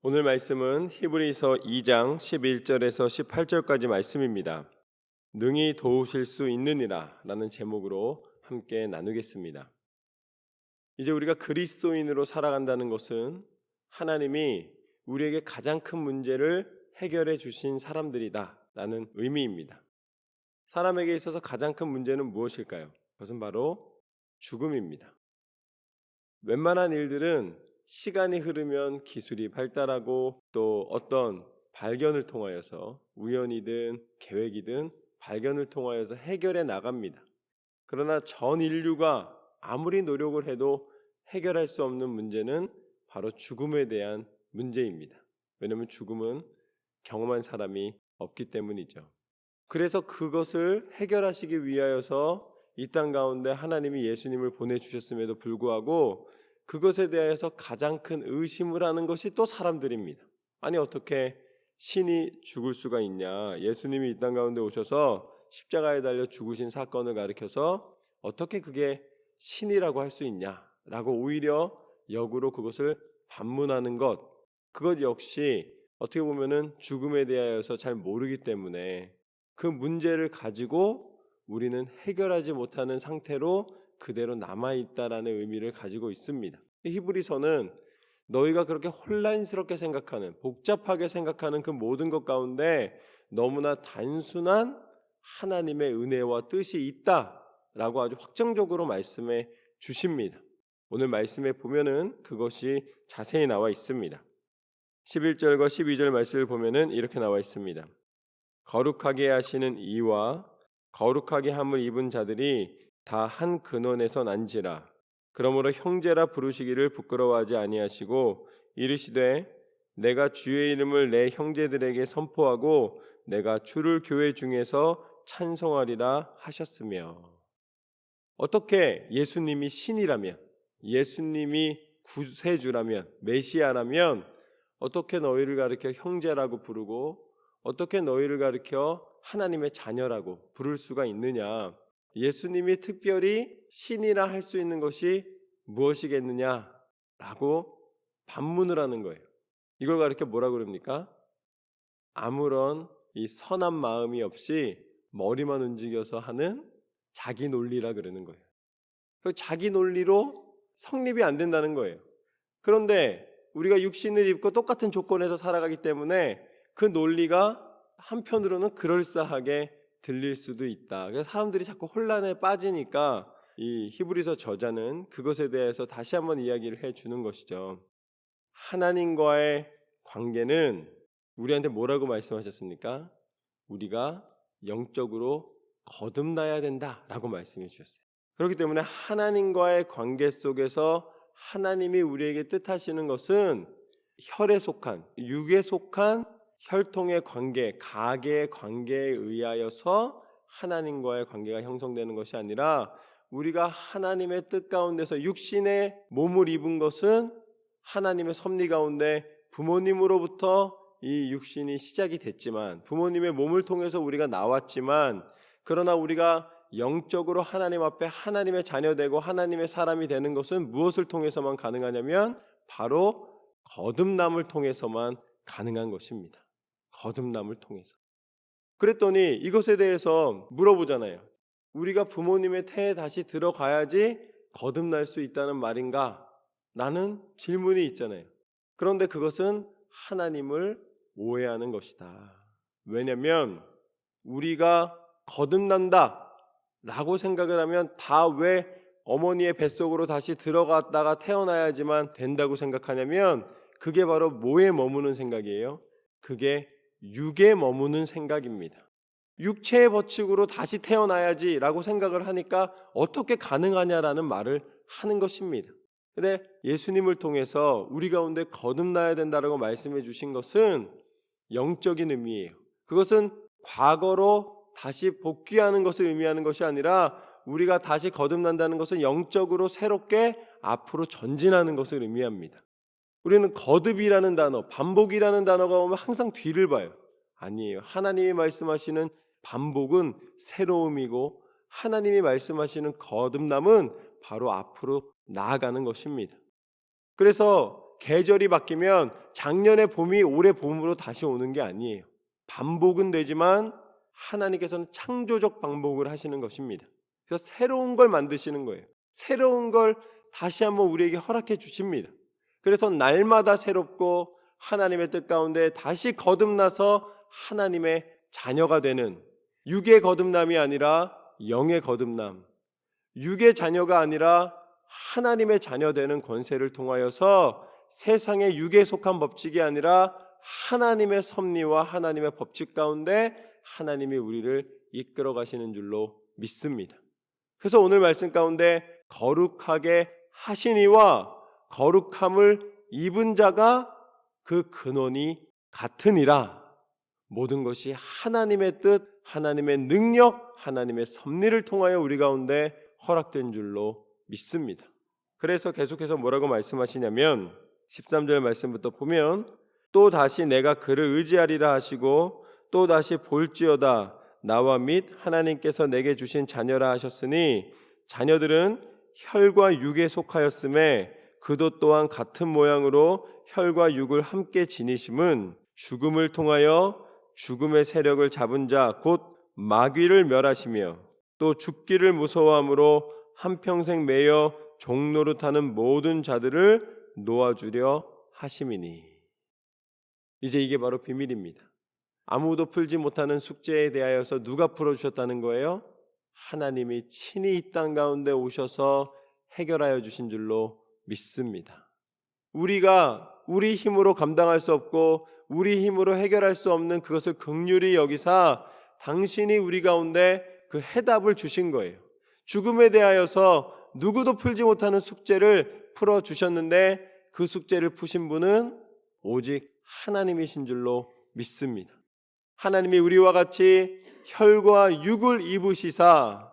오늘 말씀은 히브리서 2장 11절에서 18절까지 말씀입니다. 능히 도우실 수 있느니라 라는 제목으로 함께 나누겠습니다. 이제 우리가 그리스도인으로 살아간다는 것은 하나님이 우리에게 가장 큰 문제를 해결해 주신 사람들이다 라는 의미입니다. 사람에게 있어서 가장 큰 문제는 무엇일까요? 그것은 바로 죽음입니다. 웬만한 일들은 시간이 흐르면 기술이 발달하고 또 어떤 발견을 통하여서 우연이든 계획이든 발견을 통하여서 해결해 나갑니다. 그러나 전 인류가 아무리 노력을 해도 해결할 수 없는 문제는 바로 죽음에 대한 문제입니다. 왜냐하면 죽음은 경험한 사람이 없기 때문이죠. 그래서 그것을 해결하시기 위하여서 이 땅 가운데 하나님이 예수님을 보내주셨음에도 불구하고 그것에 대해서 가장 큰 의심을 하는 것이 또 사람들입니다. 아니 어떻게 신이 죽을 수가 있냐? 예수님이 이 땅 가운데 오셔서 십자가에 달려 죽으신 사건을 가리켜서 어떻게 그게 신이라고 할 수 있냐라고 오히려 역으로 그것을 반문하는 것, 그것 역시 어떻게 보면은 죽음에 대하여서 잘 모르기 때문에 그 문제를 가지고 우리는 해결하지 못하는 상태로 그대로 남아있다라는 의미를 가지고 있습니다. 히브리서는 너희가 그렇게 혼란스럽게 생각하는, 복잡하게 생각하는 그 모든 것 가운데 너무나 단순한 하나님의 은혜와 뜻이 있다라고 아주 확정적으로 말씀해 주십니다. 오늘 말씀에 보면은 그것이 자세히 나와 있습니다. 11절과 12절 말씀을 보면은 이렇게 나와 있습니다. 거룩하게 하시는 이와 거룩하게 함을 입은 자들이 다 한 근원에서 난지라. 그러므로 형제라 부르시기를 부끄러워하지 아니하시고 이르시되 내가 주의 이름을 내 형제들에게 선포하고 내가 주를 교회 중에서 찬송하리라 하셨으며. 어떻게 예수님이 신이라면, 예수님이 구세주라면, 메시아라면 어떻게 너희를 가리켜 형제라고 부르고 어떻게 너희를 가리켜 하나님의 자녀라고 부를 수가 있느냐? 예수님이 특별히 신이라 할 수 있는 것이 무엇이겠느냐라고 반문을 하는 거예요. 이걸 가리켜 뭐라고 그럽니까? 아무런 이 선한 마음이 없이 머리만 움직여서 하는 자기 논리라 그러는 거예요. 자기 논리로 성립이 안 된다는 거예요. 그런데 우리가 육신을 입고 똑같은 조건에서 살아가기 때문에 그 논리가 한편으로는 그럴싸하게 들릴 수도 있다. 그래서 사람들이 자꾸 혼란에 빠지니까 이 히브리서 저자는 그것에 대해서 다시 한번 이야기를 해주는 것이죠. 하나님과의 관계는 우리한테 뭐라고 말씀하셨습니까? 우리가 영적으로 거듭나야 된다라고 말씀해 주셨어요. 그렇기 때문에 하나님과의 관계 속에서 하나님이 우리에게 뜻하시는 것은 혈에 속한, 육에 속한 혈통의 관계, 가계의 관계에 의하여서 하나님과의 관계가 형성되는 것이 아니라 우리가 하나님의 뜻 가운데서 육신의 몸을 입은 것은 하나님의 섭리 가운데 부모님으로부터 이 육신이 시작이 됐지만 부모님의 몸을 통해서 우리가 나왔지만 그러나 우리가 영적으로 하나님 앞에 하나님의 자녀되고 하나님의 사람이 되는 것은 무엇을 통해서만 가능하냐면 바로 거듭남을 통해서만 가능한 것입니다. 거듭남을 통해서. 그랬더니 이것에 대해서 물어보잖아요. 우리가 부모님의 태에 다시 들어가야지 거듭날 수 있다는 말인가? 라는 질문이 있잖아요. 그런데 그것은 하나님을 오해하는 것이다. 왜냐하면 우리가 거듭난다 라고 생각을 하면 다 왜 어머니의 뱃속으로 다시 들어갔다가 태어나야지만 된다고 생각하냐면 그게 바로 뭐에 머무는 생각이에요? 그게 육에 머무는 생각입니다. 육체의 법칙으로 다시 태어나야지 라고 생각을 하니까 어떻게 가능하냐라는 말을 하는 것입니다. 근데 예수님을 통해서 우리 가운데 거듭나야 된다라고 말씀해 주신 것은 영적인 의미예요. 그것은 과거로 다시 복귀하는 것을 의미하는 것이 아니라 우리가 다시 거듭난다는 것은 영적으로 새롭게 앞으로 전진하는 것을 의미합니다. 우리는 거듭이라는 단어, 반복이라는 단어가 오면 항상 뒤를 봐요. 아니에요. 하나님이 말씀하시는 반복은 새로움이고 하나님이 말씀하시는 거듭남은 바로 앞으로 나아가는 것입니다. 그래서 계절이 바뀌면 작년의 봄이 올해 봄으로 다시 오는 게 아니에요. 반복은 되지만 하나님께서는 창조적 반복을 하시는 것입니다. 그래서 새로운 걸 만드시는 거예요. 새로운 걸 다시 한번 우리에게 허락해 주십니다. 그래서 날마다 새롭고 하나님의 뜻 가운데 다시 거듭나서 하나님의 자녀가 되는, 육의 거듭남이 아니라 영의 거듭남, 육의 자녀가 아니라 하나님의 자녀 되는 권세를 통하여서 세상의 육에 속한 법칙이 아니라 하나님의 섭리와 하나님의 법칙 가운데 하나님이 우리를 이끌어 가시는 줄로 믿습니다. 그래서 오늘 말씀 가운데 거룩하게 하시니와 거룩함을 입은 자가 그 근원이 같으니라. 모든 것이 하나님의 뜻, 하나님의 능력, 하나님의 섭리를 통하여 우리 가운데 허락된 줄로 믿습니다. 그래서 계속해서 뭐라고 말씀하시냐면 13절 말씀부터 보면 또 다시 내가 그를 의지하리라 하시고 또 다시 볼지어다 나와 및 하나님께서 내게 주신 자녀라 하셨으니 자녀들은 혈과 육에 속하였음에 그도 또한 같은 모양으로 혈과 육을 함께 지니심은 죽음을 통하여 죽음의 세력을 잡은 자 곧 마귀를 멸하시며 또 죽기를 무서워함으로 한평생 매여 종노릇하는 모든 자들을 놓아주려 하심이니. 이제 이게 바로 비밀입니다. 아무도 풀지 못하는 숙제에 대하여서 누가 풀어주셨다는 거예요? 하나님이 친히 이 땅 가운데 오셔서 해결하여 주신 줄로 믿습니다. 우리가 우리 힘으로 감당할 수 없고 우리 힘으로 해결할 수 없는 그것을 긍휼히 여기사 당신이 우리 가운데 그 해답을 주신 거예요. 죽음에 대하여서 누구도 풀지 못하는 숙제를 풀어주셨는데 그 숙제를 푸신 분은 오직 하나님이신 줄로 믿습니다. 하나님이 우리와 같이 혈과 육을 입으시사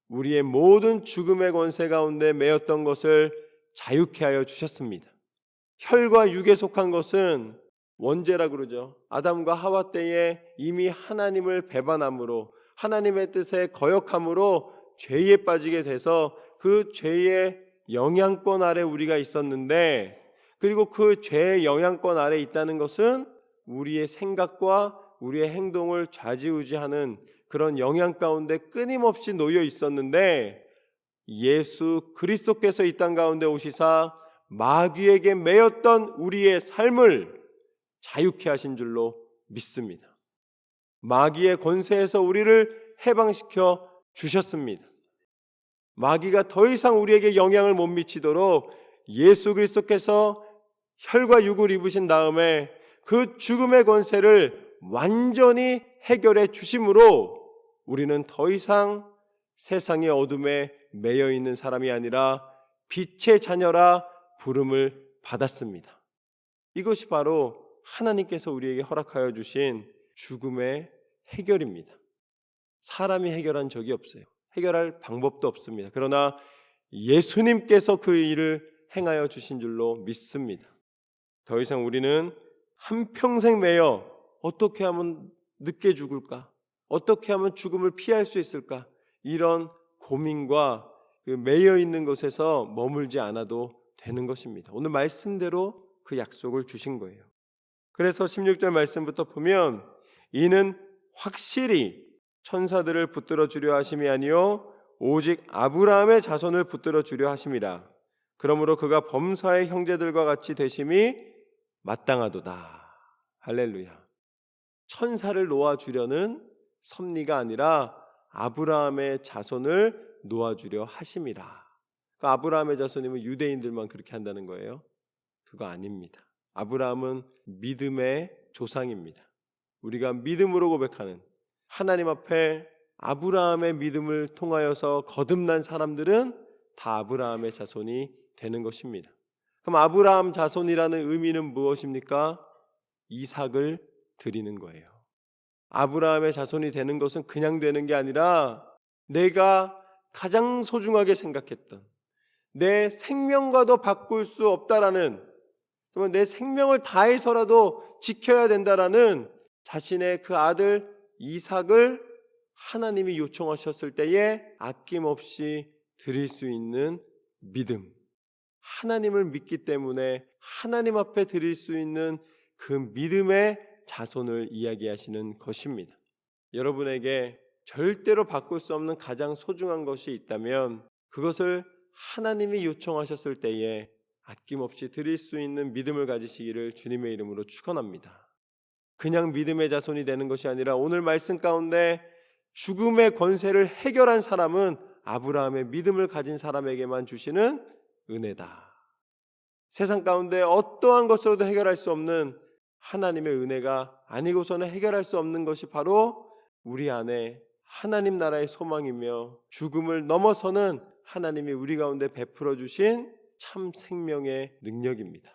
우리의 모든 죽음의 권세 가운데 매였던 것을 자유케 하여 주셨습니다. 혈과 육에 속한 것은 원죄라 그러죠. 아담과 하와 때에 이미 하나님을 배반함으로 하나님의 뜻에 거역함으로 죄에 빠지게 돼서 그 죄의 영향권 아래 우리가 있었는데, 그리고 그 죄의 영향권 아래 있다는 것은 우리의 생각과 우리의 행동을 좌지우지하는 그런 영향 가운데 끊임없이 놓여 있었는데 예수 그리스도께서 이 땅 가운데 오시사 마귀에게 매였던 우리의 삶을 자유케 하신 줄로 믿습니다. 마귀의 권세에서 우리를 해방시켜 주셨습니다. 마귀가 더 이상 우리에게 영향을 못 미치도록 예수 그리스도께서 혈과 육을 입으신 다음에 그 죽음의 권세를 완전히 해결해 주심으로 우리는 더 이상 세상의 어둠에 매여 있는 사람이 아니라 빛의 자녀라 부름을 받았습니다. 이것이 바로 하나님께서 우리에게 허락하여 주신 죽음의 해결입니다. 사람이 해결한 적이 없어요. 해결할 방법도 없습니다. 그러나 예수님께서 그 일을 행하여 주신 줄로 믿습니다. 더 이상 우리는 한평생 매여 어떻게 하면 늦게 죽을까? 어떻게 하면 죽음을 피할 수 있을까? 이런 고민과 그 매여 있는 것에서 머물지 않아도 되는 것입니다. 오늘 말씀대로 그 약속을 주신 거예요. 그래서 16절 말씀부터 보면 이는 확실히 천사들을 붙들어 주려 하심이 아니요 오직 아브라함의 자손을 붙들어 주려 하심이라. 그러므로 그가 범사의 형제들과 같이 되심이 마땅하도다. 할렐루야. 천사를 놓아주려는 섭리가 아니라 아브라함의 자손을 놓아주려 하심이라. 그 아브라함의 자손이면 유대인들만 그렇게 한다는 거예요? 그거 아닙니다. 아브라함은 믿음의 조상입니다. 우리가 믿음으로 고백하는 하나님 앞에 아브라함의 믿음을 통하여서 거듭난 사람들은 다 아브라함의 자손이 되는 것입니다. 그럼 아브라함 자손이라는 의미는 무엇입니까? 이삭을 드리는 거예요. 아브라함의 자손이 되는 것은 그냥 되는 게 아니라 내가 가장 소중하게 생각했던 내 생명과도 바꿀 수 없다라는, 내 생명을 다해서라도 지켜야 된다라는 자신의 그 아들 이삭을 하나님이 요청하셨을 때에 아낌없이 드릴 수 있는 믿음, 하나님을 믿기 때문에 하나님 앞에 드릴 수 있는 그 믿음의 자손을 이야기하시는 것입니다. 여러분에게 절대로 바꿀 수 없는 가장 소중한 것이 있다면 그것을 하나님이 요청하셨을 때에 아낌없이 드릴 수 있는 믿음을 가지시기를 주님의 이름으로 축원합니다. 그냥 믿음의 자손이 되는 것이 아니라 오늘 말씀 가운데 죽음의 권세를 해결한 사람은 아브라함의 믿음을 가진 사람에게만 주시는 은혜다. 세상 가운데 어떠한 것으로도 해결할 수 없는 하나님의 은혜가 아니고서는 해결할 수 없는 것이 바로 우리 안에 하나님 나라의 소망이며 죽음을 넘어서는 하나님이 우리 가운데 베풀어 주신 참 생명의 능력입니다.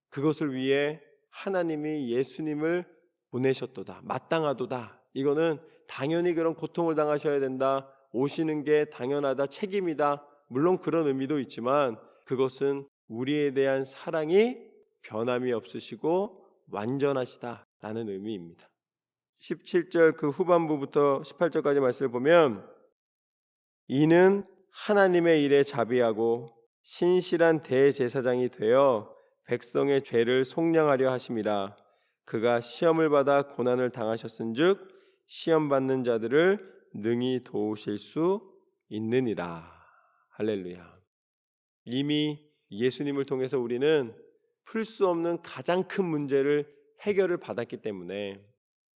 그것을 위해 하나님이 예수님을 보내셨도다. 마땅하도다. 이거는 당연히 그런 고통을 당하셔야 된다. 오시는 게 당연하다. 책임이다. 물론 그런 의미도 있지만 그것은 우리에 대한 사랑이 변함이 없으시고 완전하시다라는 의미입니다. 17절 그 후반부부터 18절까지 말씀을 보면 이는 하나님의 일에 자비하고 신실한 대제사장이 되어 백성의 죄를 속량하려 하심이라. 그가 시험을 받아 고난을 당하셨은즉 시험 받는 자들을 능히 도우실 수 있느니라. 할렐루야. 이미 예수님을 통해서 우리는 풀 수 없는 가장 큰 문제를 해결을 받았기 때문에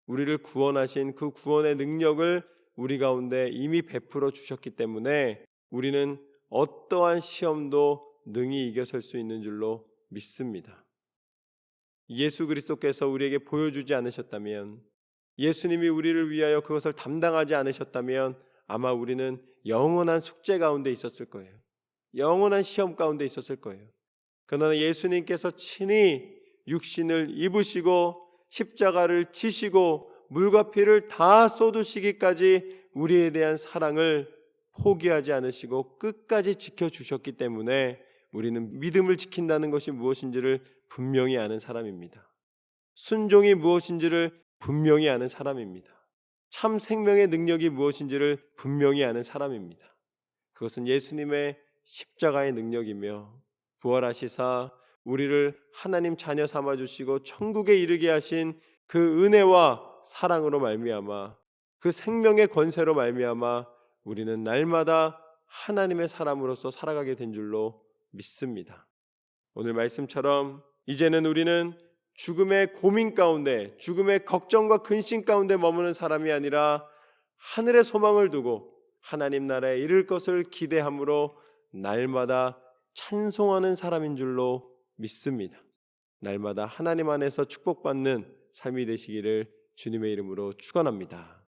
우리를 구원하신 그 구원의 능력을 우리 가운데 이미 베풀어 주셨기 때문에 우리는 어떠한 시험도 능히 이겨설 수 있는 줄로 믿습니다. 예수 그리스도께서 우리에게 보여주지 않으셨다면, 예수님이 우리를 위하여 그것을 담당하지 않으셨다면 아마 우리는 영원한 숙제 가운데 있었을 거예요. 영원한 시험 가운데 있었을 거예요. 그러나 예수님께서 친히 육신을 입으시고 십자가를 지시고 물과 피를 다 쏟으시기까지 우리에 대한 사랑을 포기하지 않으시고 끝까지 지켜주셨기 때문에 우리는 믿음을 지킨다는 것이 무엇인지를 분명히 아는 사람입니다. 순종이 무엇인지를 분명히 아는 사람입니다. 참 생명의 능력이 무엇인지를 분명히 아는 사람입니다. 그것은 예수님의 십자가의 능력이며 부활하시사 우리를 하나님 자녀 삼아 주시고 천국에 이르게 하신 그 은혜와 사랑으로 말미암아 그 생명의 권세로 말미암아 우리는 날마다 하나님의 사람으로서 살아가게 된 줄로 믿습니다. 오늘 말씀처럼 이제는 우리는 죽음의 고민 가운데, 죽음의 걱정과 근심 가운데 머무는 사람이 아니라 하늘의 소망을 두고 하나님 나라에 이를 것을 기대함으로 날마다 찬송하는 사람인 줄로 믿습니다. 날마다 하나님 안에서 축복받는 삶이 되시기를 주님의 이름으로 축원합니다.